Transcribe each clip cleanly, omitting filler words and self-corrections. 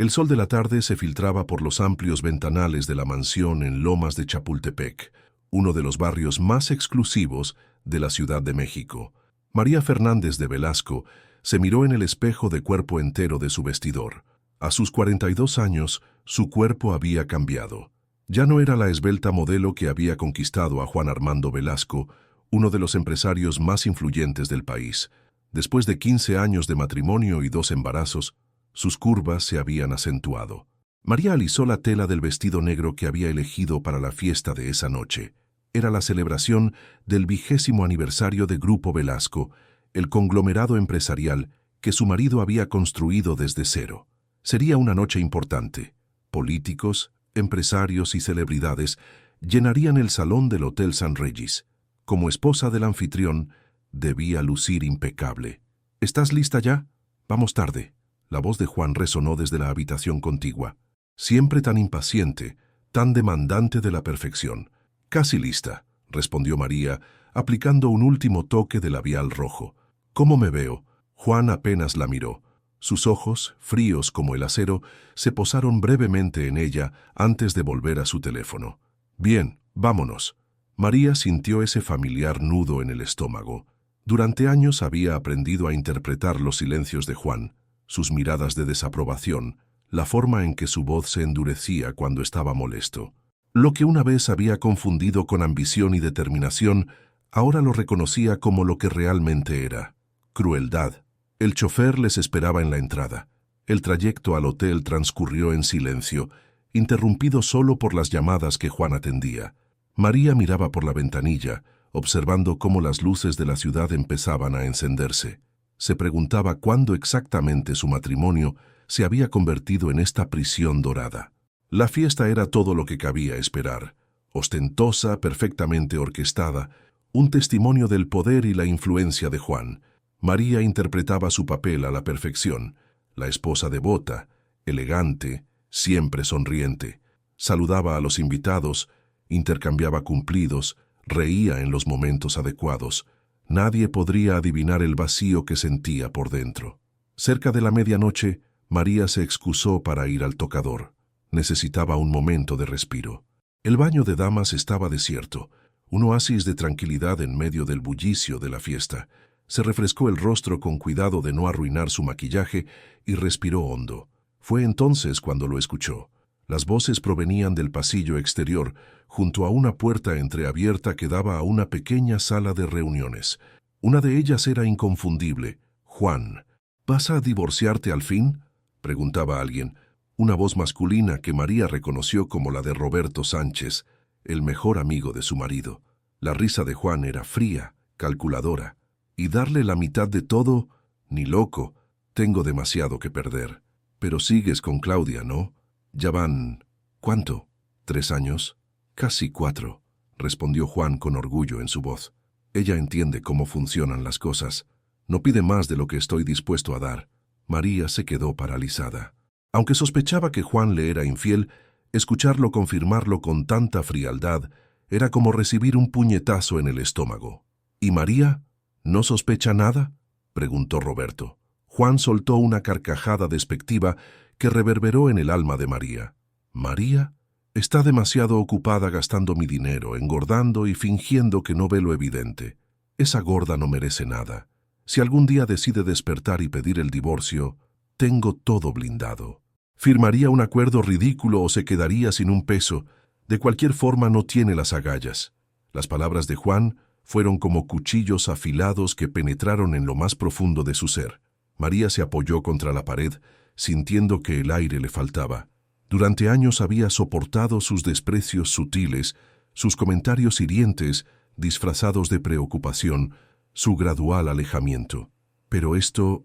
El sol de la tarde se filtraba por los amplios ventanales de la mansión en Lomas de Chapultepec, uno de los barrios más exclusivos de la Ciudad de México. María Fernández de Velasco se miró en el espejo de cuerpo entero de su vestidor. A sus 42 años, su cuerpo había cambiado. Ya no era la esbelta modelo que había conquistado a Juan Armando Velasco, uno de los empresarios más influyentes del país. Después de 15 años de matrimonio y 2 embarazos, sus curvas se habían acentuado. María alisó la tela del vestido negro que había elegido para la fiesta de esa noche. Era la celebración del 20º aniversario de Grupo Velasco, el conglomerado empresarial que su marido había construido desde cero. Sería una noche importante. Políticos, empresarios y celebridades llenarían el salón del Hotel San Regis. Como esposa del anfitrión, debía lucir impecable. ¿Estás lista ya? Vamos tarde. La voz de Juan resonó desde la habitación contigua. Siempre tan impaciente, tan demandante de la perfección. Casi lista, respondió María, aplicando un último toque de labial rojo. ¿Cómo me veo? Juan apenas la miró. Sus ojos, fríos como el acero, se posaron brevemente en ella antes de volver a su teléfono. Bien, vámonos. María sintió ese familiar nudo en el estómago. Durante años había aprendido a interpretar los silencios de Juan, sus miradas de desaprobación, la forma en que su voz se endurecía cuando estaba molesto. Lo que una vez había confundido con ambición y determinación, ahora lo reconocía como lo que realmente era: crueldad. El chofer les esperaba en la entrada. El trayecto al hotel transcurrió en silencio, interrumpido solo por las llamadas que Juan atendía. María miraba por la ventanilla, observando cómo las luces de la ciudad empezaban a encenderse. Se preguntaba cuándo exactamente su matrimonio se había convertido en esta prisión dorada. La fiesta era todo lo que cabía esperar. Ostentosa, perfectamente orquestada, un testimonio del poder y la influencia de Juan. María interpretaba su papel a la perfección, la esposa devota, elegante, siempre sonriente. Saludaba a los invitados, intercambiaba cumplidos, reía en los momentos adecuados. Nadie podría adivinar el vacío que sentía por dentro. Cerca de la medianoche, María se excusó para ir al tocador. Necesitaba un momento de respiro. El baño de damas estaba desierto, un oasis de tranquilidad en medio del bullicio de la fiesta. Se refrescó el rostro con cuidado de no arruinar su maquillaje y respiró hondo. Fue entonces cuando lo escuchó. Las voces provenían del pasillo exterior, junto a una puerta entreabierta que daba a una pequeña sala de reuniones. Una de ellas era inconfundible. «Juan, ¿vas a divorciarte al fin?», preguntaba alguien. Una voz masculina que María reconoció como la de Roberto Sánchez, el mejor amigo de su marido. La risa de Juan era fría, calculadora. Y darle la mitad de todo, ni loco, tengo demasiado que perder. Pero sigues con Claudia, ¿no? Ya van... ¿cuánto? ¿3 años? Casi 4, respondió Juan con orgullo en su voz. Ella entiende cómo funcionan las cosas. No pide más de lo que estoy dispuesto a dar. María se quedó paralizada. Aunque sospechaba que Juan le era infiel, escucharlo confirmarlo con tanta frialdad era como recibir un puñetazo en el estómago. ¿Y María? ¿No sospecha nada?, preguntó Roberto. Juan soltó una carcajada despectiva que reverberó en el alma de María. ¿María? Está demasiado ocupada gastando mi dinero, engordando y fingiendo que no ve lo evidente. Esa gorda no merece nada. Si algún día decide despertar y pedir el divorcio, tengo todo blindado. Firmaría un acuerdo ridículo o se quedaría sin un peso. De cualquier forma no tiene las agallas. Las palabras de Juan fueron como cuchillos afilados que penetraron en lo más profundo de su ser. María se apoyó contra la pared, sintiendo que el aire le faltaba. Durante años había soportado sus desprecios sutiles, sus comentarios hirientes, disfrazados de preocupación, su gradual alejamiento. Pero esto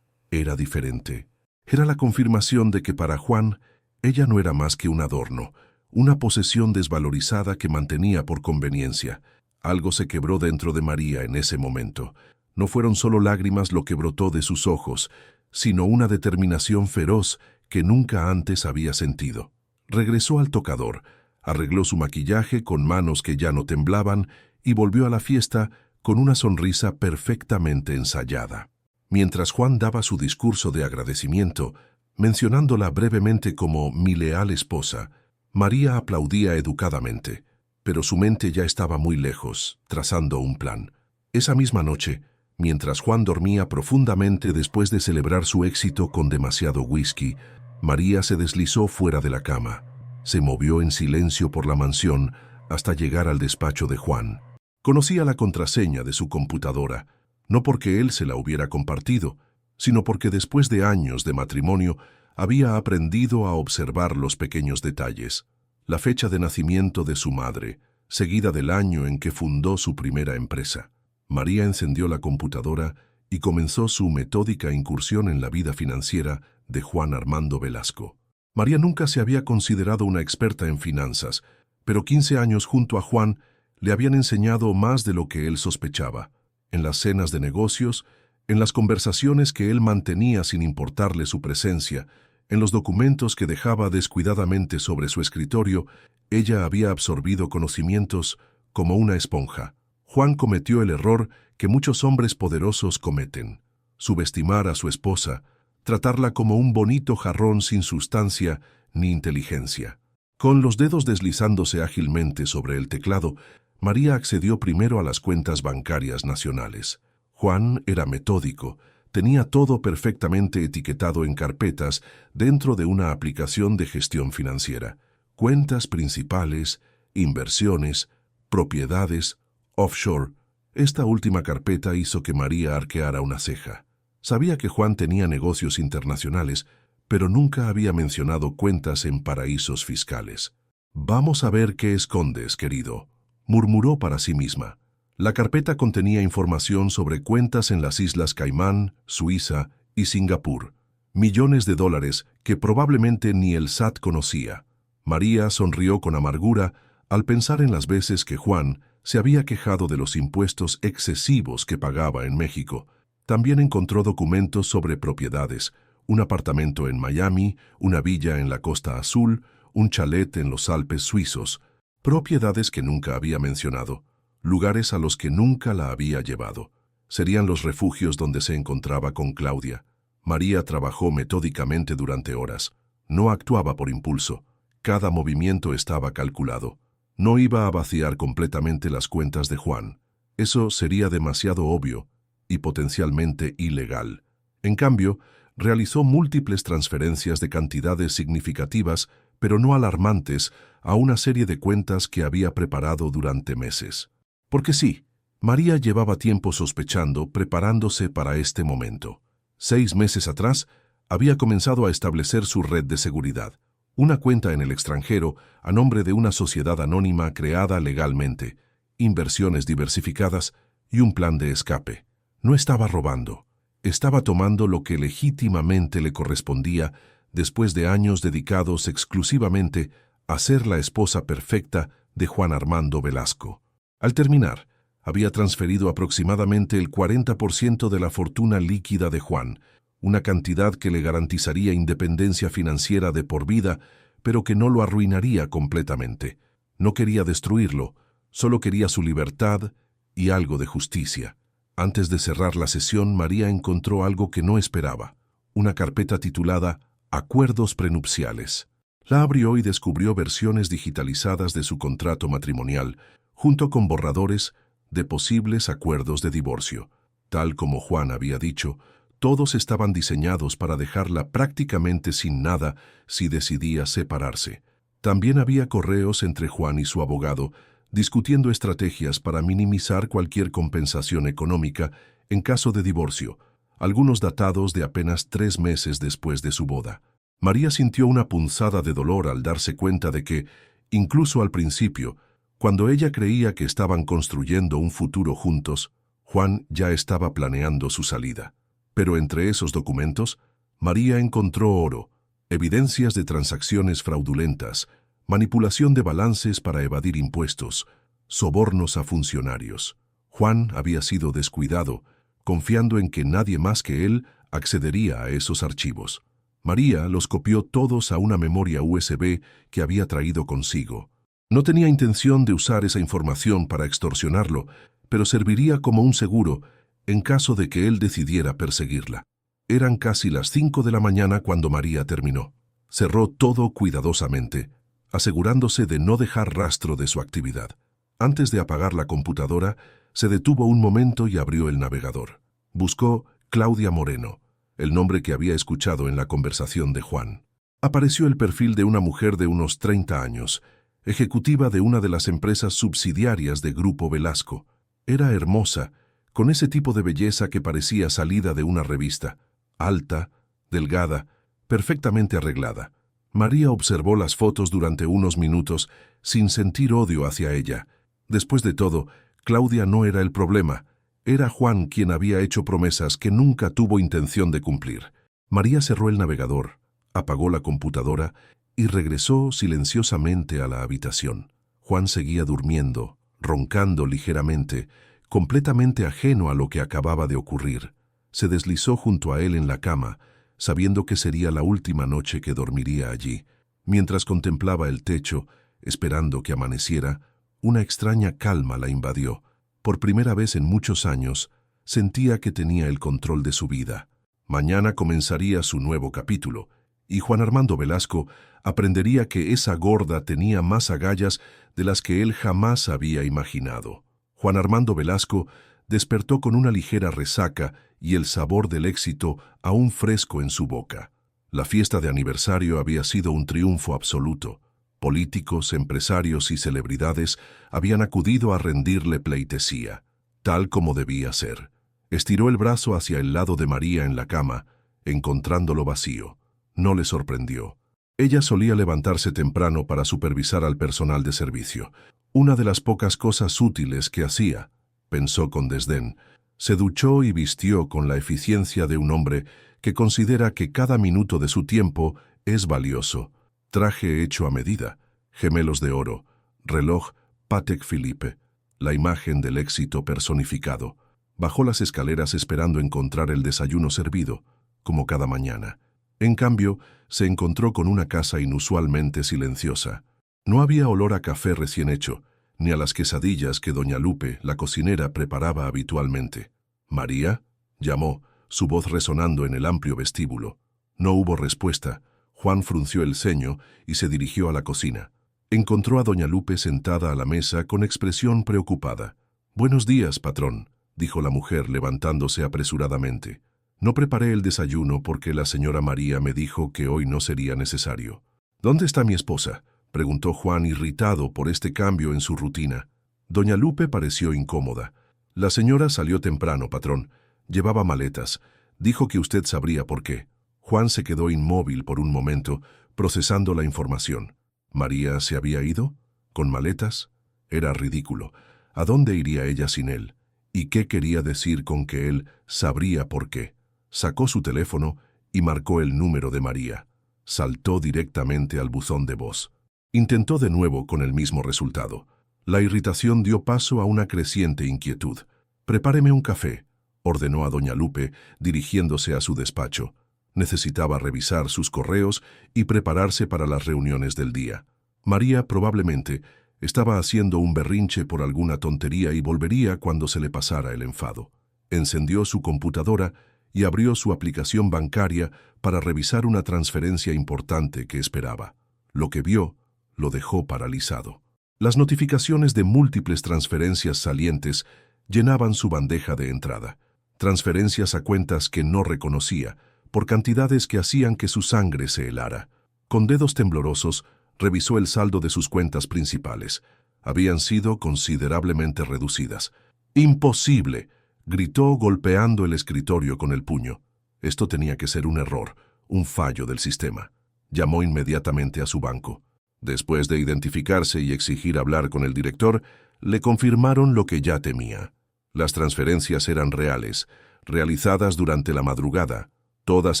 era diferente. Era la confirmación de que para Juan ella no era más que un adorno, una posesión desvalorizada que mantenía por conveniencia. Algo se quebró dentro de María en ese momento. No fueron solo lágrimas lo que brotó de sus ojos, sino una determinación feroz que nunca antes había sentido. Regresó al tocador, arregló su maquillaje con manos que ya no temblaban y volvió a la fiesta con una sonrisa perfectamente ensayada. Mientras Juan daba su discurso de agradecimiento, Mencionándola brevemente como mi leal esposa, María aplaudía educadamente, pero su mente ya estaba muy lejos, trazando un plan. Esa misma noche, mientras Juan dormía profundamente después de celebrar su éxito con demasiado whisky, María se deslizó fuera de la cama. Se movió en silencio por la mansión hasta llegar al despacho de Juan. Conocía la contraseña de su computadora, no porque él se la hubiera compartido, sino porque después de años de matrimonio había aprendido a observar los pequeños detalles. La fecha de nacimiento de su madre, seguida del año en que fundó su primera empresa. María encendió la computadora y comenzó su metódica incursión en la vida financiera de Juan Armando Velasco. María nunca se había considerado una experta en finanzas, pero 15 años junto a Juan le habían enseñado más de lo que él sospechaba. En las cenas de negocios, en las conversaciones que él mantenía sin importarle su presencia, en los documentos que dejaba descuidadamente sobre su escritorio, ella había absorbido conocimientos como una esponja. Juan cometió el error que muchos hombres poderosos cometen: subestimar a su esposa, tratarla como un bonito jarrón sin sustancia ni inteligencia. Con los dedos deslizándose ágilmente sobre el teclado, María accedió primero a las cuentas bancarias nacionales. Juan era metódico, tenía todo perfectamente etiquetado en carpetas dentro de una aplicación de gestión financiera. Cuentas principales, inversiones, propiedades, offshore. Esta última carpeta hizo que María arqueara una ceja. Sabía que Juan tenía negocios internacionales, pero nunca había mencionado cuentas en paraísos fiscales. «Vamos a ver qué escondes, querido», murmuró para sí misma. La carpeta contenía información sobre cuentas en las Islas Caimán, Suiza y Singapur. Millones de dólares que probablemente ni el SAT conocía. María sonrió con amargura al pensar en las veces que Juan se había quejado de los impuestos excesivos que pagaba en México. También encontró documentos sobre propiedades: un apartamento en Miami, una villa en la Costa Azul, un chalet en los Alpes suizos. Propiedades que nunca había mencionado, lugares a los que nunca la había llevado. Serían los refugios donde se encontraba con Claudia. María trabajó metódicamente durante horas. No actuaba por impulso. Cada movimiento estaba calculado. No iba a vaciar completamente las cuentas de Juan. Eso sería demasiado obvio y potencialmente ilegal. En cambio, realizó múltiples transferencias de cantidades significativas, pero no alarmantes, a una serie de cuentas que había preparado durante meses. Porque sí, María llevaba tiempo sospechando, preparándose para este momento. 6 meses atrás, había comenzado a establecer su red de seguridad. Una cuenta en el extranjero a nombre de una sociedad anónima creada legalmente, inversiones diversificadas y un plan de escape. No estaba robando. Estaba tomando lo que legítimamente le correspondía después de años dedicados exclusivamente a ser la esposa perfecta de Juan Armando Velasco. Al terminar, había transferido aproximadamente el 40% de la fortuna líquida de Juan, una cantidad que le garantizaría independencia financiera de por vida, pero que no lo arruinaría completamente. No quería destruirlo, solo quería su libertad y algo de justicia. Antes de cerrar la sesión, María encontró algo que no esperaba: una carpeta titulada Acuerdos prenupciales. La abrió y descubrió versiones digitalizadas de su contrato matrimonial, junto con borradores de posibles acuerdos de divorcio. Tal como Juan había dicho, todos estaban diseñados para dejarla prácticamente sin nada si decidía separarse. También había correos entre Juan y su abogado, discutiendo estrategias para minimizar cualquier compensación económica en caso de divorcio, algunos datados de apenas 3 meses después de su boda. María sintió una punzada de dolor al darse cuenta de que, incluso al principio, cuando ella creía que estaban construyendo un futuro juntos, Juan ya estaba planeando su salida. Pero entre esos documentos, María encontró oro, evidencias de transacciones fraudulentas, manipulación de balances para evadir impuestos, sobornos a funcionarios. Juan había sido descuidado, confiando en que nadie más que él accedería a esos archivos. María los copió todos a una memoria USB que había traído consigo. No tenía intención de usar esa información para extorsionarlo, pero serviría como un seguro en caso de que él decidiera perseguirla. Eran casi las 5 de la mañana cuando María terminó. Cerró todo cuidadosamente, asegurándose de no dejar rastro de su actividad. Antes de apagar la computadora, se detuvo un momento y abrió el navegador. Buscó Claudia Moreno, el nombre que había escuchado en la conversación de Juan. Apareció el perfil de una mujer de unos 30 años, ejecutiva de una de las empresas subsidiarias de Grupo Velasco. Era hermosa, con ese tipo de belleza que parecía salida de una revista, alta, delgada, perfectamente arreglada. María observó las fotos durante unos minutos sin sentir odio hacia ella. Después de todo, Claudia no era el problema. Era Juan quien había hecho promesas que nunca tuvo intención de cumplir. María cerró el navegador, apagó la computadora y regresó silenciosamente a la habitación. Juan seguía durmiendo, roncando ligeramente, completamente ajeno a lo que acababa de ocurrir. Se deslizó junto a él en la cama, sabiendo que sería la última noche que dormiría allí. Mientras contemplaba el techo, esperando que amaneciera, una extraña calma la invadió. Por primera vez en muchos años, sentía que tenía el control de su vida. Mañana comenzaría su nuevo capítulo, y Juan Armando Velasco aprendería que esa gorda tenía más agallas de las que él jamás había imaginado. Juan Armando Velasco despertó con una ligera resaca y el sabor del éxito aún fresco en su boca. La fiesta de aniversario había sido un triunfo absoluto. Políticos, empresarios y celebridades habían acudido a rendirle pleitesía, tal como debía ser. Estiró el brazo hacia el lado de María en la cama, encontrándolo vacío. No le sorprendió. Ella solía levantarse temprano para supervisar al personal de servicio. Una de las pocas cosas útiles que hacía, pensó con desdén. Se duchó y vistió con la eficiencia de un hombre que considera que cada minuto de su tiempo es valioso. Traje hecho a medida, gemelos de oro, reloj Patek Philippe, la imagen del éxito personificado. Bajó las escaleras esperando encontrar el desayuno servido, como cada mañana. En cambio, se encontró con una casa inusualmente silenciosa. No había olor a café recién hecho, ni a las quesadillas que doña Lupe, la cocinera, preparaba habitualmente. «¿María?», llamó, su voz resonando en el amplio vestíbulo. No hubo respuesta. Juan frunció el ceño y se dirigió a la cocina. Encontró a doña Lupe sentada a la mesa con expresión preocupada. «Buenos días, patrón», dijo la mujer levantándose apresuradamente. «No preparé el desayuno porque la señora María me dijo que hoy no sería necesario». «¿Dónde está mi esposa?», preguntó Juan, irritado por este cambio en su rutina. Doña Lupe pareció incómoda. «La señora salió temprano, patrón. Llevaba maletas. Dijo que usted sabría por qué». Juan se quedó inmóvil por un momento, procesando la información. ¿María se había ido? ¿Con maletas? Era ridículo. ¿A dónde iría ella sin él? ¿Y qué quería decir con que él sabría por qué? Sacó su teléfono y marcó el número de María. Saltó directamente al buzón de voz. Intentó de nuevo con el mismo resultado. La irritación dio paso a una creciente inquietud. «Prepáreme un café», ordenó a doña Lupe, dirigiéndose a su despacho. Necesitaba revisar sus correos y prepararse para las reuniones del día. María probablemente estaba haciendo un berrinche por alguna tontería y volvería cuando se le pasara el enfado. Encendió su computadora y abrió su aplicación bancaria para revisar una transferencia importante que esperaba. Lo que vio lo dejó paralizado. Las notificaciones de múltiples transferencias salientes llenaban su bandeja de entrada. Transferencias a cuentas que no reconocía, por cantidades que hacían que su sangre se helara. Con dedos temblorosos, revisó el saldo de sus cuentas principales. Habían sido considerablemente reducidas. «¡Imposible!», gritó golpeando el escritorio con el puño. Esto tenía que ser un error, un fallo del sistema. Llamó inmediatamente a su banco. Después de identificarse y exigir hablar con el director, le confirmaron lo que ya temía. Las transferencias eran reales, realizadas durante la madrugada, todas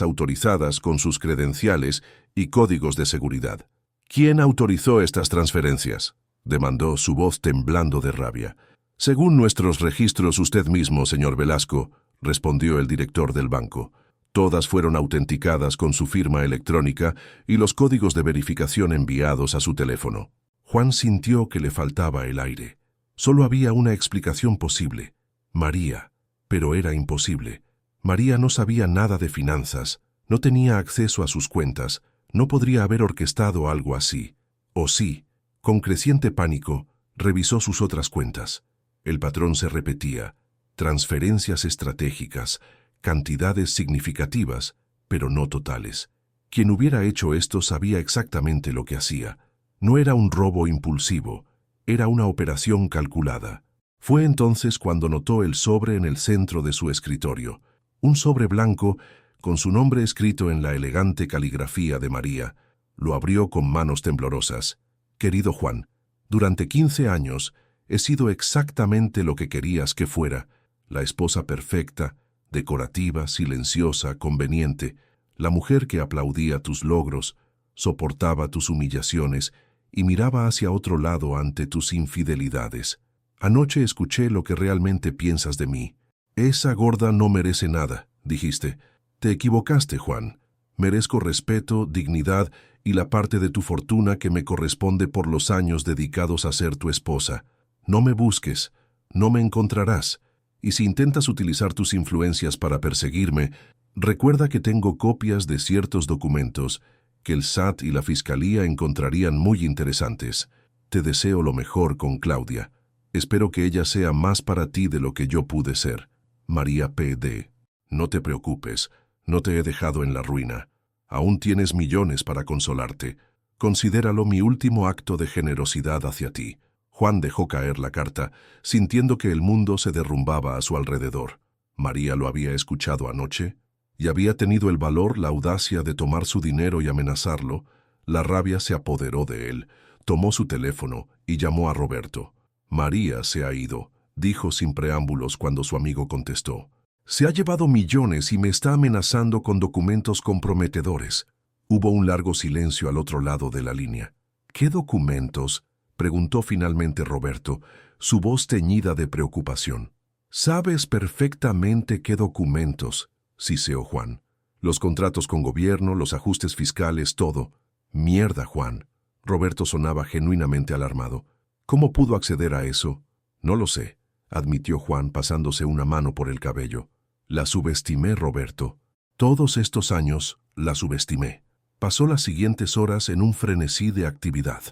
autorizadas con sus credenciales y códigos de seguridad. «¿Quién autorizó estas transferencias?», demandó su voz temblando de rabia. «Según nuestros registros, usted mismo, señor Velasco», respondió el director del banco. «Todas fueron autenticadas con su firma electrónica y los códigos de verificación enviados a su teléfono». Juan sintió que le faltaba el aire. Solo había una explicación posible: María, pero era imposible. María no sabía nada de finanzas, no tenía acceso a sus cuentas, no podría haber orquestado algo así. O sí, con creciente pánico, revisó sus otras cuentas. El patrón se repetía: transferencias estratégicas, cantidades significativas, pero no totales. Quien hubiera hecho esto sabía exactamente lo que hacía. No era un robo impulsivo, era una operación calculada. Fue entonces cuando notó el sobre en el centro de su escritorio. Un sobre blanco con su nombre escrito en la elegante caligrafía de María. Lo abrió con manos temblorosas. Querido Juan, durante 15 años he sido exactamente lo que querías que fuera: la esposa perfecta, decorativa, silenciosa, conveniente, la mujer que aplaudía tus logros, soportaba tus humillaciones y miraba hacia otro lado ante tus infidelidades. Anoche escuché lo que realmente piensas de mí. Esa gorda no merece nada, dijiste. Te equivocaste, Juan. Merezco respeto, dignidad y la parte de tu fortuna que me corresponde por los años dedicados a ser tu esposa. No me busques, no me encontrarás. Y si intentas utilizar tus influencias para perseguirme, recuerda que tengo copias de ciertos documentos que el SAT y la Fiscalía encontrarían muy interesantes. Te deseo lo mejor con Claudia. Espero que ella sea más para ti de lo que yo pude ser. María P.D. No te preocupes, no te he dejado en la ruina. Aún tienes millones para consolarte. Considéralo mi último acto de generosidad hacia ti. Juan dejó caer la carta, sintiendo que el mundo se derrumbaba a su alrededor. María lo había escuchado anoche y había tenido el valor, la audacia de tomar su dinero y amenazarlo. La rabia se apoderó de él. Tomó su teléfono y llamó a Roberto. María se ha ido, dijo sin preámbulos cuando su amigo contestó. Se ha llevado millones y me está amenazando con documentos comprometedores. Hubo un largo silencio al otro lado de la línea. ¿Qué documentos?, preguntó finalmente Roberto, su voz teñida de preocupación. Sabes perfectamente qué documentos, siseó Juan. Los contratos con gobierno, los ajustes fiscales, todo. Mierda, Juan. Roberto sonaba genuinamente alarmado. ¿Cómo pudo acceder a eso? No lo sé, admitió Juan pasándose una mano por el cabello. La subestimé, Roberto. Todos estos años la subestimé. Pasó las siguientes horas en un frenesí de actividad.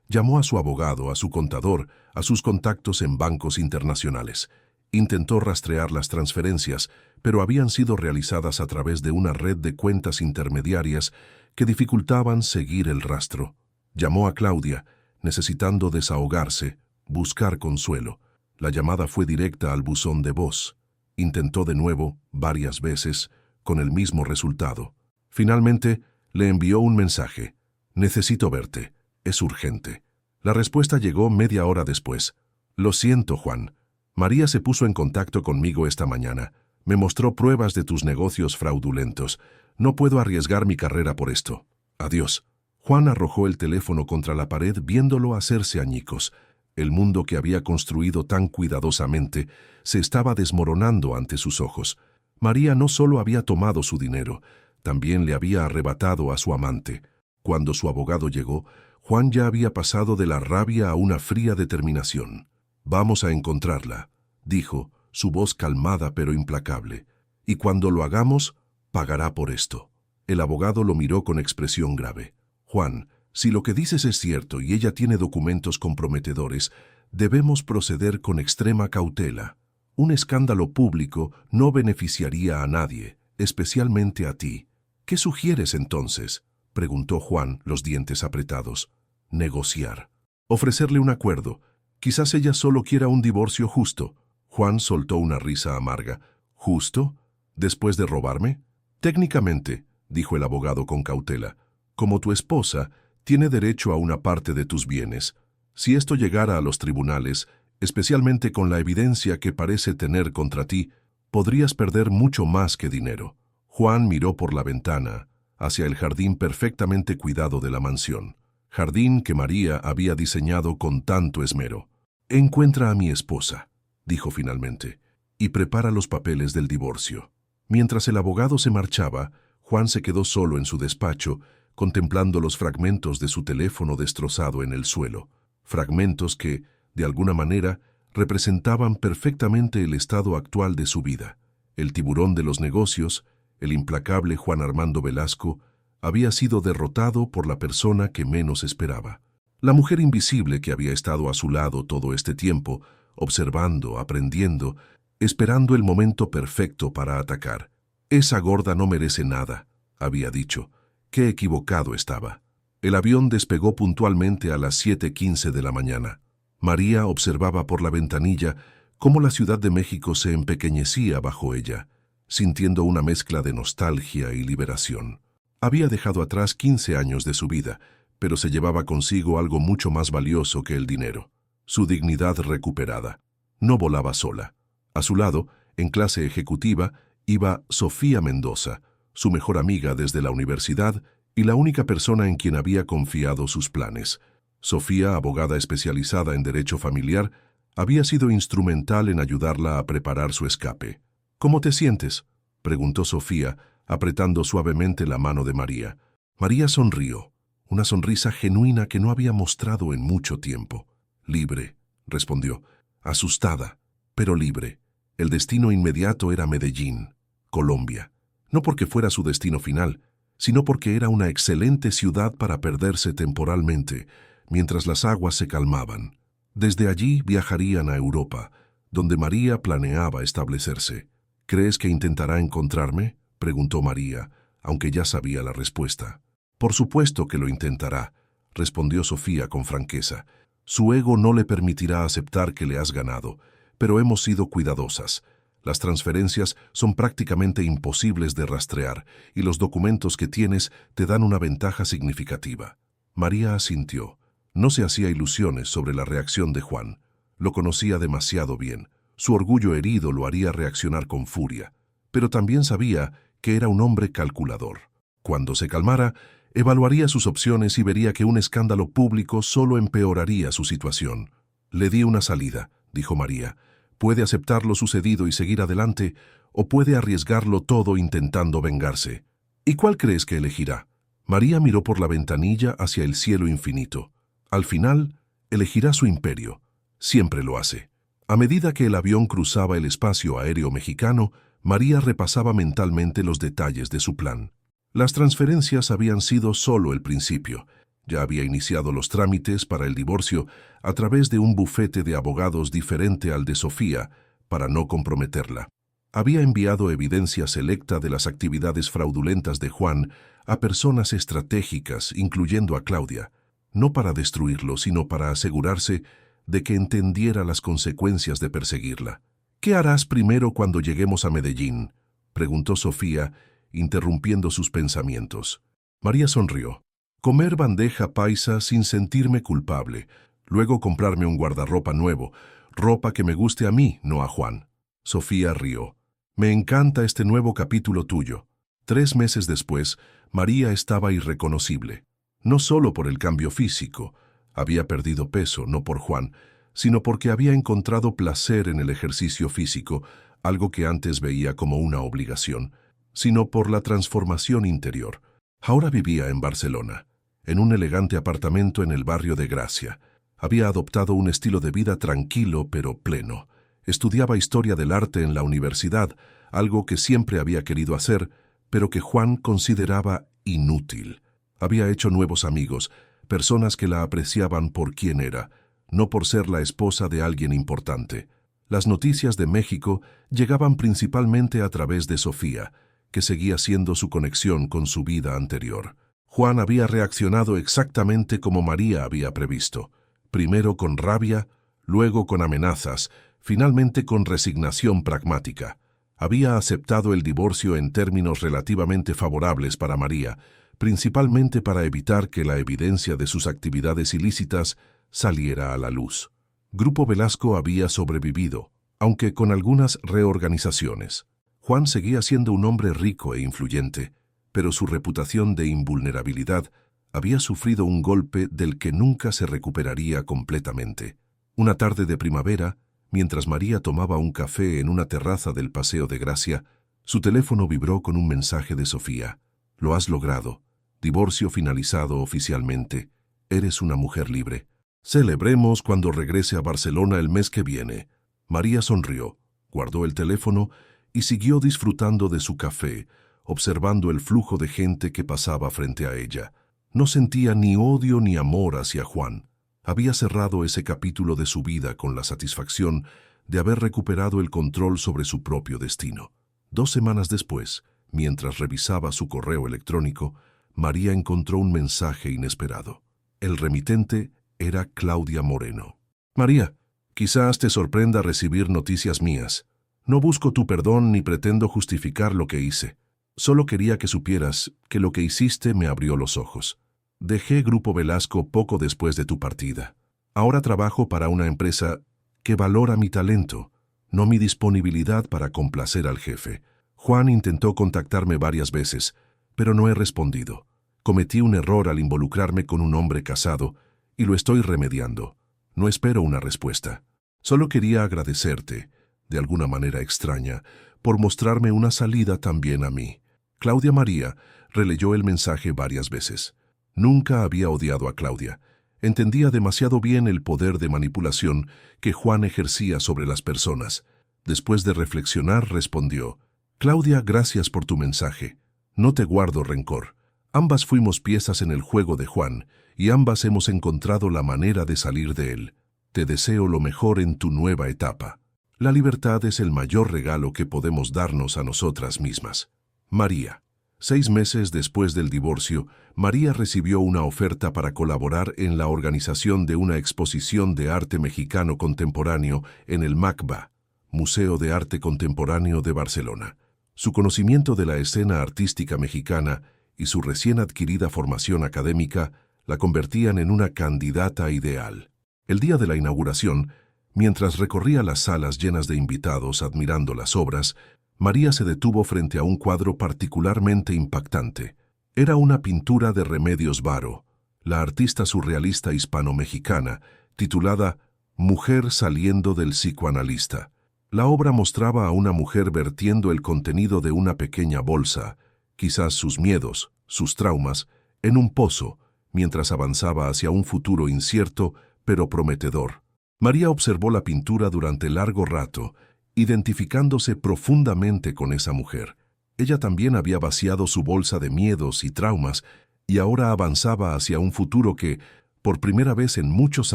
Llamó a su abogado, a su contador, a sus contactos en bancos internacionales. Intentó rastrear las transferencias, pero habían sido realizadas a través de una red de cuentas intermediarias que dificultaban seguir el rastro. Llamó a Claudia, necesitando desahogarse, buscar consuelo. La llamada fue directa al buzón de voz. Intentó de nuevo, varias veces, con el mismo resultado. Finalmente, le envió un mensaje. Necesito verte. Es urgente. La respuesta llegó media hora después. Lo siento, Juan. María se puso en contacto conmigo esta mañana. Me mostró pruebas de tus negocios fraudulentos. No puedo arriesgar mi carrera por esto. Adiós. Juan arrojó el teléfono contra la pared viéndolo hacerse añicos. El mundo que había construido tan cuidadosamente se estaba desmoronando ante sus ojos. María no solo había tomado su dinero, también le había arrebatado a su amante. Cuando su abogado llegó, Juan ya había pasado de la rabia a una fría determinación. «Vamos a encontrarla», dijo, su voz calmada pero implacable. «Y cuando lo hagamos, pagará por esto». El abogado lo miró con expresión grave. «Juan, si lo que dices es cierto y ella tiene documentos comprometedores, debemos proceder con extrema cautela. Un escándalo público no beneficiaría a nadie, especialmente a ti. ¿Qué sugieres entonces?», preguntó Juan, los dientes apretados. «Negociar. Ofrecerle un acuerdo. Quizás ella solo quiera un divorcio justo». Juan soltó una risa amarga. «¿Justo? ¿Después de robarme?» «Técnicamente», dijo el abogado con cautela. «Como tu esposa, tiene derecho a una parte de tus bienes. Si esto llegara a los tribunales, especialmente con la evidencia que parece tener contra ti, podrías perder mucho más que dinero». Juan miró por la ventana, hacia el jardín perfectamente cuidado de la mansión. Jardín que María había diseñado con tanto esmero. «Encuentra a mi esposa», dijo finalmente, «y prepara los papeles del divorcio». Mientras el abogado se marchaba, Juan se quedó solo en su despacho, contemplando los fragmentos de su teléfono destrozado en el suelo. Fragmentos que, de alguna manera, representaban perfectamente el estado actual de su vida. El tiburón de los negocios, el implacable Juan Armando Velasco, había sido derrotado por la persona que menos esperaba. La mujer invisible que había estado a su lado todo este tiempo, observando, aprendiendo, esperando el momento perfecto para atacar. «Esa gorda no merece nada», había dicho. Qué equivocado estaba. El avión despegó puntualmente a las 7:15 de la mañana. María observaba por la ventanilla cómo la Ciudad de México se empequeñecía bajo ella, sintiendo una mezcla de nostalgia y liberación. Había dejado atrás 15 años de su vida, pero se llevaba consigo algo mucho más valioso que el dinero: su dignidad recuperada. No volaba sola. A su lado, en clase ejecutiva, iba Sofía Mendoza, su mejor amiga desde la universidad y la única persona en quien había confiado sus planes. Sofía, abogada especializada en derecho familiar, había sido instrumental en ayudarla a preparar su escape. «¿Cómo te sientes?», preguntó Sofía, apretando suavemente la mano de María. María sonrió, una sonrisa genuina que no había mostrado en mucho tiempo. «Libre», respondió, asustada, pero libre. El destino inmediato era Medellín, Colombia. No porque fuera su destino final, sino porque era una excelente ciudad para perderse temporalmente, mientras las aguas se calmaban. Desde allí viajarían a Europa, donde María planeaba establecerse. «¿Crees que intentará encontrarme?», preguntó María, aunque ya sabía la respuesta. «Por supuesto que lo intentará», respondió Sofía con franqueza. «Su ego no le permitirá aceptar que le has ganado, pero hemos sido cuidadosas. Las transferencias son prácticamente imposibles de rastrear y los documentos que tienes te dan una ventaja significativa». María asintió. No se hacía ilusiones sobre la reacción de Juan. Lo conocía demasiado bien. Su orgullo herido lo haría reaccionar con furia, pero también sabía que era un hombre calculador. Cuando se calmara, evaluaría sus opciones y vería que un escándalo público solo empeoraría su situación. «Le di una salida», dijo María. «Puede aceptar lo sucedido y seguir adelante, o puede arriesgarlo todo intentando vengarse. ¿Y cuál crees que elegirá?». María miró por la ventanilla hacia el cielo infinito. Al final, elegirá su imperio. Siempre lo hace. A medida que el avión cruzaba el espacio aéreo mexicano, María repasaba mentalmente los detalles de su plan. Las transferencias habían sido solo el principio. Ya había iniciado los trámites para el divorcio a través de un bufete de abogados diferente al de Sofía, para no comprometerla. Había enviado evidencia selecta de las actividades fraudulentas de Juan a personas estratégicas, incluyendo a Claudia, no para destruirlo, sino para asegurarse de que entendiera las consecuencias de perseguirla. «¿Qué harás primero cuando lleguemos a Medellín?», preguntó Sofía, interrumpiendo sus pensamientos. María sonrió. «Comer bandeja paisa sin sentirme culpable, luego comprarme un guardarropa nuevo, ropa que me guste a mí, no a Juan». Sofía rió. «Me encanta este nuevo capítulo tuyo». 3 meses después, María estaba irreconocible. No solo por el cambio físico, había perdido peso, no por Juan, sino porque había encontrado placer en el ejercicio físico, algo que antes veía como una obligación, sino por la transformación interior. Ahora vivía en Barcelona, en un elegante apartamento en el barrio de Gracia. Había adoptado un estilo de vida tranquilo pero pleno. Estudiaba historia del arte en la universidad, algo que siempre había querido hacer, pero que Juan consideraba inútil. Había hecho nuevos amigos, personas que la apreciaban por quien era, no por ser la esposa de alguien importante. Las noticias de México llegaban principalmente a través de Sofía, que seguía siendo su conexión con su vida anterior. Juan había reaccionado exactamente como María había previsto, primero con rabia, luego con amenazas, finalmente con resignación pragmática. Había aceptado el divorcio en términos relativamente favorables para María, principalmente para evitar que la evidencia de sus actividades ilícitas saliera a la luz. Grupo Velasco había sobrevivido, aunque con algunas reorganizaciones. Juan seguía siendo un hombre rico e influyente, pero su reputación de invulnerabilidad había sufrido un golpe del que nunca se recuperaría completamente. Una tarde de primavera, mientras María tomaba un café en una terraza del Paseo de Gracia, su teléfono vibró con un mensaje de Sofía. «Lo has logrado. Divorcio finalizado oficialmente. Eres una mujer libre. Celebremos cuando regrese a Barcelona el mes que viene». María sonrió, guardó el teléfono y siguió disfrutando de su café, observando el flujo de gente que pasaba frente a ella. No sentía ni odio ni amor hacia Juan. Había cerrado ese capítulo de su vida con la satisfacción de haber recuperado el control sobre su propio destino. 2 semanas después, mientras revisaba su correo electrónico, María encontró un mensaje inesperado. El remitente era Claudia Moreno. María, quizás te sorprenda recibir noticias mías. No busco tu perdón ni pretendo justificar lo que hice. Solo quería que supieras que lo que hiciste me abrió los ojos. Dejé Grupo Velasco poco después de tu partida. Ahora trabajo para una empresa que valora mi talento, no mi disponibilidad para complacer al jefe. Juan intentó contactarme varias veces, pero no he respondido. Cometí un error al involucrarme con un hombre casado y lo estoy remediando. No espero una respuesta. Solo quería agradecerte, de alguna manera extraña, por mostrarme una salida también a mí. Claudia María releyó el mensaje varias veces. Nunca había odiado a Claudia. Entendía demasiado bien el poder de manipulación que Juan ejercía sobre las personas. Después de reflexionar, respondió: Claudia, gracias por tu mensaje. No te guardo rencor. Ambas fuimos piezas en el juego de Juan, y ambas hemos encontrado la manera de salir de él. Te deseo lo mejor en tu nueva etapa. La libertad es el mayor regalo que podemos darnos a nosotras mismas. María. 6 meses después del divorcio, María recibió una oferta para colaborar en la organización de una exposición de arte mexicano contemporáneo en el MACBA, Museo de Arte Contemporáneo de Barcelona. Su conocimiento de la escena artística mexicana y su recién adquirida formación académica la convertían en una candidata ideal. El día de la inauguración, mientras recorría las salas llenas de invitados admirando las obras, María se detuvo frente a un cuadro particularmente impactante. Era una pintura de Remedios Varo, la artista surrealista hispano-mexicana, titulada Mujer saliendo del psicoanalista. La obra mostraba a una mujer vertiendo el contenido de una pequeña bolsa, quizás sus miedos, sus traumas, en un pozo, mientras avanzaba hacia un futuro incierto pero prometedor. María observó la pintura durante largo rato, identificándose profundamente con esa mujer. Ella también había vaciado su bolsa de miedos y traumas y ahora avanzaba hacia un futuro que, por primera vez en muchos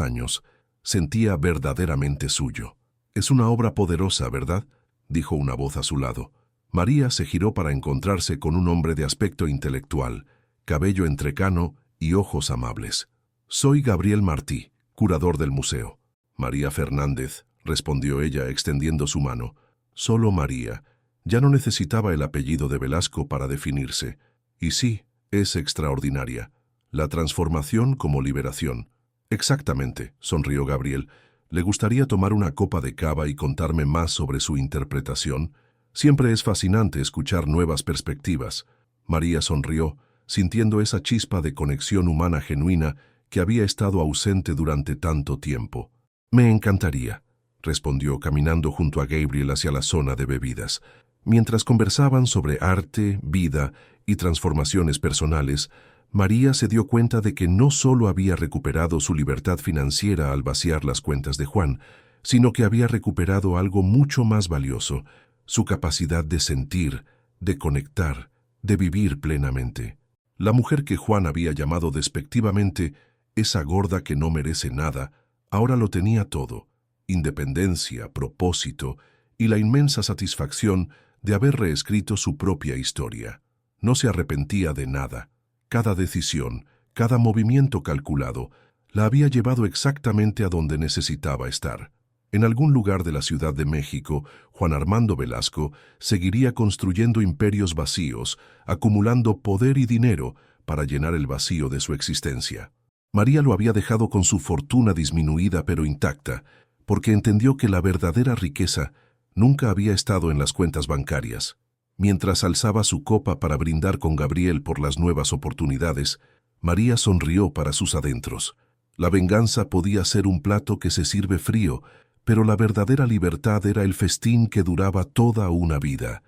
años, sentía verdaderamente suyo. «Es una obra poderosa, ¿verdad?», dijo una voz a su lado. María se giró para encontrarse con un hombre de aspecto intelectual, cabello entrecano y ojos amables. «Soy Gabriel Martí, curador del museo». «María Fernández», respondió ella extendiendo su mano. Solo María. Ya no necesitaba el apellido de Velasco para definirse. Y sí, es extraordinaria. La transformación como liberación. Exactamente, sonrió Gabriel. ¿Le gustaría tomar una copa de cava y contarme más sobre su interpretación? Siempre es fascinante escuchar nuevas perspectivas. María sonrió, sintiendo esa chispa de conexión humana genuina que había estado ausente durante tanto tiempo. Me encantaría, respondió caminando junto a Gabriel hacia la zona de bebidas. Mientras conversaban sobre arte, vida y transformaciones personales, María se dio cuenta de que no solo había recuperado su libertad financiera al vaciar las cuentas de Juan, sino que había recuperado algo mucho más valioso, su capacidad de sentir, de conectar, de vivir plenamente. La mujer que Juan había llamado despectivamente esa gorda que no merece nada, ahora lo tenía todo: independencia, propósito y la inmensa satisfacción de haber reescrito su propia historia. No se arrepentía de nada. Cada decisión, cada movimiento calculado, la había llevado exactamente a donde necesitaba estar. En algún lugar de la Ciudad de México, Juan Armando Velasco seguiría construyendo imperios vacíos, acumulando poder y dinero para llenar el vacío de su existencia. María lo había dejado con su fortuna disminuida pero intacta, porque entendió que la verdadera riqueza nunca había estado en las cuentas bancarias. Mientras alzaba su copa para brindar con Gabriel por las nuevas oportunidades, María sonrió para sus adentros. La venganza podía ser un plato que se sirve frío, pero la verdadera libertad era el festín que duraba toda una vida.